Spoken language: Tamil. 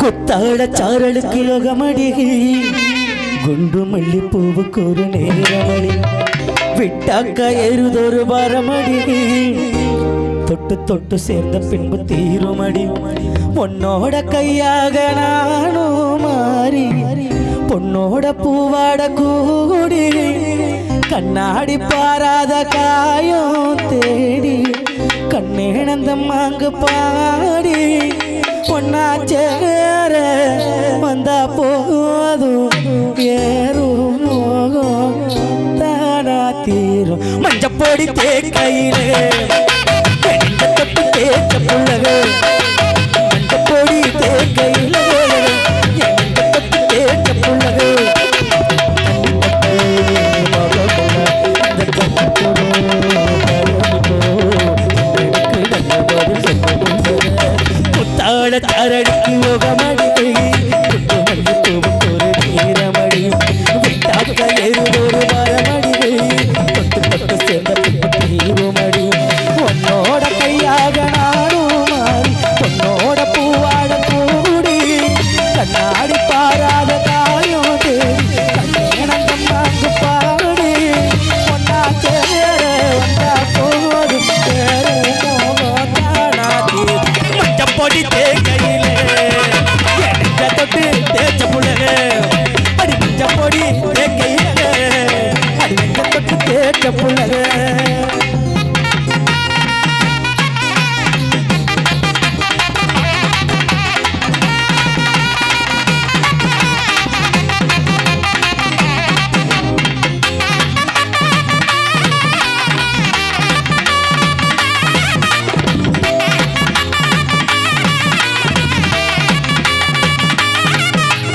குத்தாட சாரலுக்கு யோகமடி குண்டு மல்லி பூவுக்கு ஒரு நேரமடி விட்டாக்க எருதொரு பாரமடி தொட்டு தொட்டு சேர்ந்த பின்பு தீருமடி பொன்னோட கையாக நானும் மாறி பொன்னோட பூவாட கூடி கண்ணாடி பாராத காயம் தேடி கண்ணேனந்த மாங்கு பாடி பொன்னா சேர வந்தா போதும் ஏறும் தானா தீரும் மஞ்சப்பொடி தேக்கையிலே